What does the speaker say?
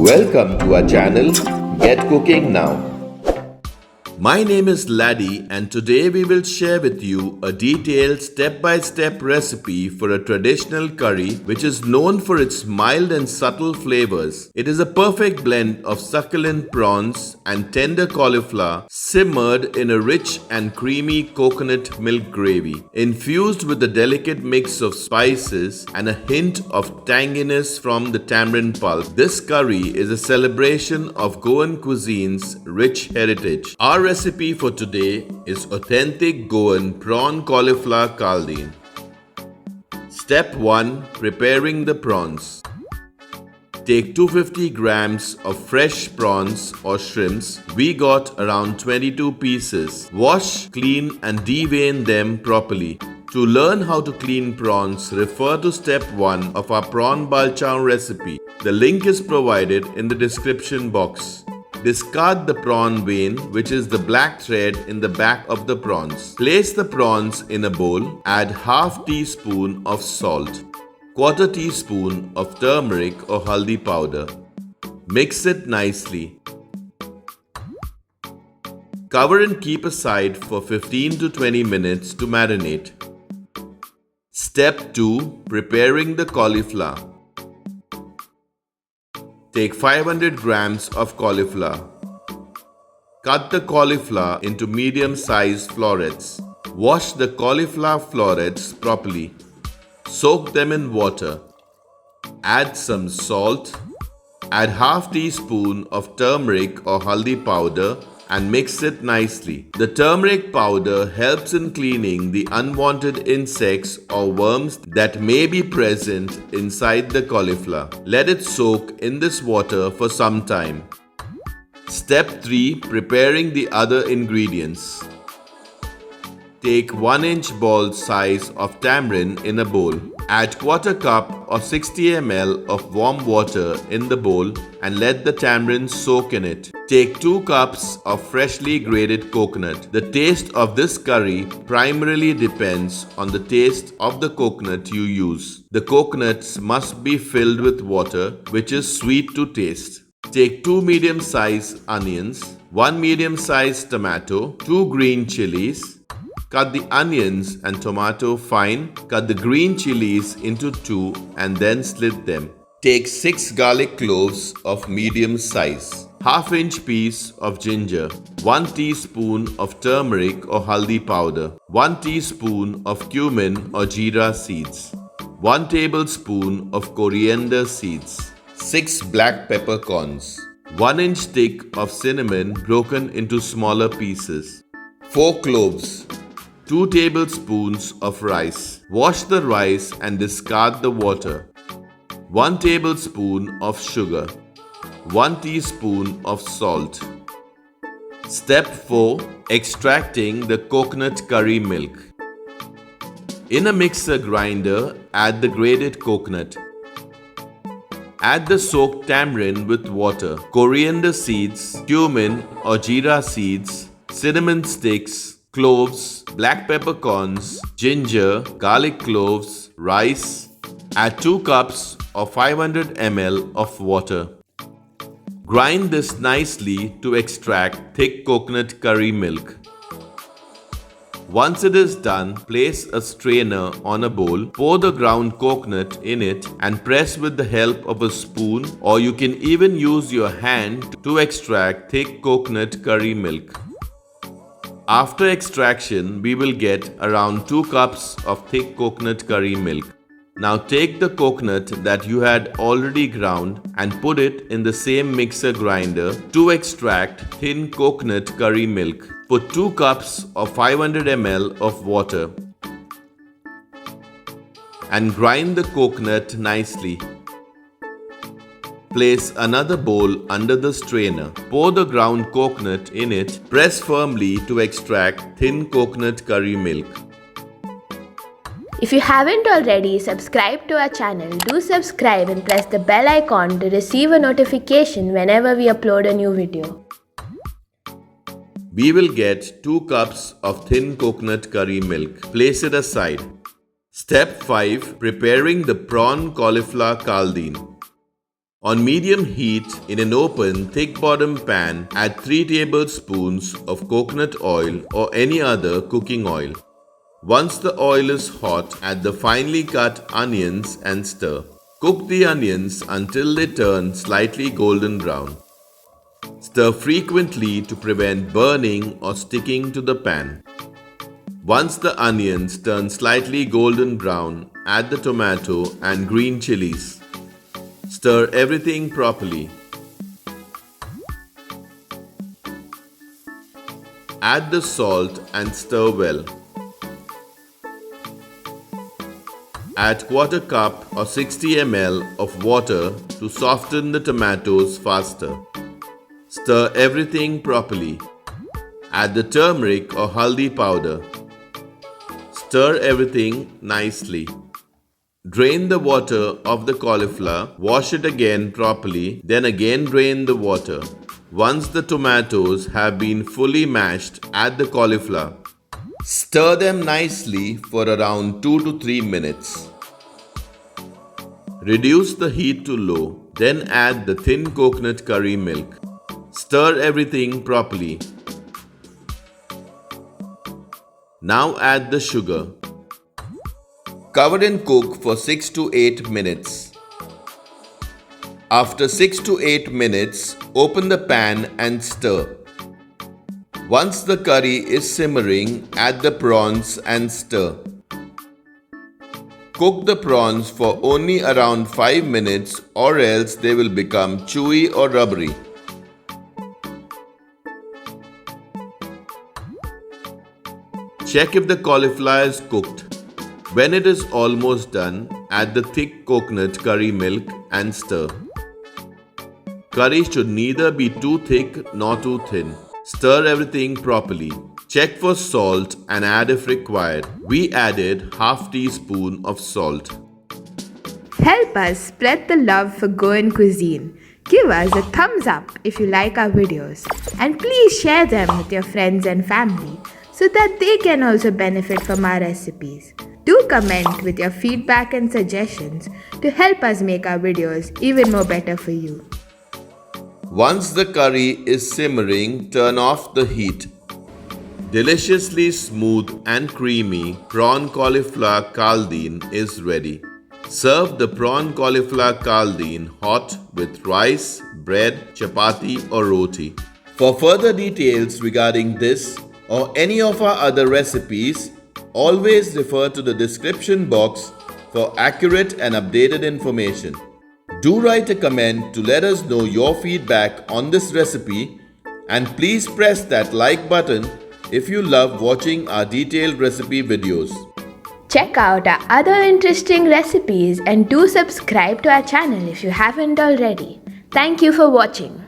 Welcome to our channel, Get Cooking Now. My name is Laddie and today we will share with you a detailed step-by-step recipe for a traditional curry which is known for its mild and subtle flavors. It is a perfect blend of succulent prawns and tender cauliflower simmered in a rich and creamy coconut milk gravy, infused with a delicate mix of spices and a hint of tanginess from the tamarind pulp. This curry is a celebration of Goan cuisine's rich heritage. Our recipe for today is authentic Goan Prawn Cauliflower Caldine. Step 1. Preparing the prawns. Take 250 grams of fresh prawns or shrimps. We got around 22 pieces. Wash, clean and devein them properly. To learn how to clean prawns, refer to step 1 of our prawn balchan recipe. The link is provided in the description box. Discard the prawn vein, which is the black thread in the back of the prawns. Place the prawns in a bowl. Add half teaspoon of salt, quarter teaspoon of turmeric or haldi powder. Mix it nicely. Cover and keep aside for 15 to 20 minutes to marinate. Step 2. Preparing the cauliflower. Take 500 grams of cauliflower. Cut the cauliflower into medium-sized florets. Wash the cauliflower florets properly. Soak them in water. Add some salt. Add half teaspoon of turmeric or haldi powder and mix it nicely. The turmeric powder helps in cleaning the unwanted insects or worms that may be present inside the cauliflower. Let it soak in this water for some time. Step 3. Preparing the other ingredients. Take 1-inch ball size of tamarind in a bowl. Add quarter cup or 60 ml of warm water in the bowl and let the tamarind soak in it. Take 2 cups of freshly grated coconut. The taste of this curry primarily depends on the taste of the coconut you use. The coconuts must be filled with water, which is sweet to taste. Take 2 medium-sized onions, 1 medium-sized tomato, 2 green chilies. Cut the onions and tomato fine. Cut the green chilies into 2 and then slit them. Take 6 garlic cloves of medium size. Half-inch piece of ginger. 1 teaspoon of turmeric or haldi powder. 1 teaspoon of cumin or jeera seeds. 1 tablespoon of coriander seeds. 6 black peppercorns. 1 inch thick of cinnamon broken into smaller pieces. 4 cloves. 2 tablespoons of rice. Wash the rice and discard the water. 1 tablespoon of sugar. 1 teaspoon of salt. Step 4. Extracting the coconut curry milk. In a mixer grinder, add the grated coconut. Add the soaked tamarind with water, coriander seeds, cumin or jeera seeds, cinnamon sticks, cloves, black peppercorns, ginger, garlic cloves, rice. Add 2 cups or 500 ml of water. Grind this nicely to extract thick coconut curry milk. Once it is done, place a strainer on a bowl, pour the ground coconut in it and press with the help of a spoon, or you can even use your hand to extract thick coconut curry milk. After extraction, we will get around 2 cups of thick coconut curry milk. Now take the coconut that you had already ground and put it in the same mixer grinder to extract thin coconut curry milk. Put 2 cups of 500 ml of water and grind the coconut nicely. Place another bowl under the strainer. Pour the ground coconut in it. Press firmly to extract thin coconut curry milk. If you haven't already subscribed to our channel, do subscribe and press the bell icon to receive a notification whenever we upload a new video. We will get 2 cups of thin coconut curry milk. Place it aside. Step 5. Preparing the prawn cauliflower caldine. On medium heat, in an open, thick bottom pan, add 3 tablespoons of coconut oil or any other cooking oil. Once the oil is hot, add the finely cut onions and stir. Cook the onions until they turn slightly golden brown. Stir frequently to prevent burning or sticking to the pan. Once the onions turn slightly golden brown, add the tomato and green chilies. Stir everything properly. Add the salt and stir well. Add 1/4 cup or 60 ml of water to soften the tomatoes faster. Stir everything properly. Add the turmeric or haldi powder. Stir everything nicely. Drain the water of the cauliflower, wash it again properly, then again drain the water. Once the tomatoes have been fully mashed, add the cauliflower. Stir them nicely for around 2 to 3 minutes. Reduce the heat to low, then add the thin coconut curry milk. Stir everything properly. Now add the sugar. Cover and cook for 6 to 8 minutes. After 6 to 8 minutes, open the pan and stir. Once the curry is simmering, add the prawns and stir. Cook the prawns for only around 5 minutes or else they will become chewy or rubbery. Check if the cauliflower is cooked. When it is almost done, add the thick coconut curry milk and stir. Curry should neither be too thick nor too thin. Stir everything properly. Check for salt and add if required. We added ½ teaspoon of salt. Help us spread the love for Goan cuisine. Give us a thumbs up if you like our videos, and please share them with your friends and family so that they can also benefit from our recipes. Do comment with your feedback and suggestions to help us make our videos even more better for you. Once the curry is simmering, turn off the heat. Deliciously smooth and creamy prawn cauliflower caldine is ready. Serve the prawn cauliflower caldine hot with rice, bread, chapati or roti. For further details regarding this or any of our other recipes, always refer to the description box for accurate and updated information. Do write a comment to let us know your feedback on this recipe, and please press that like button if you love watching our detailed recipe videos. Check out our other interesting recipes and do subscribe to our channel if you haven't already. Thank you for watching.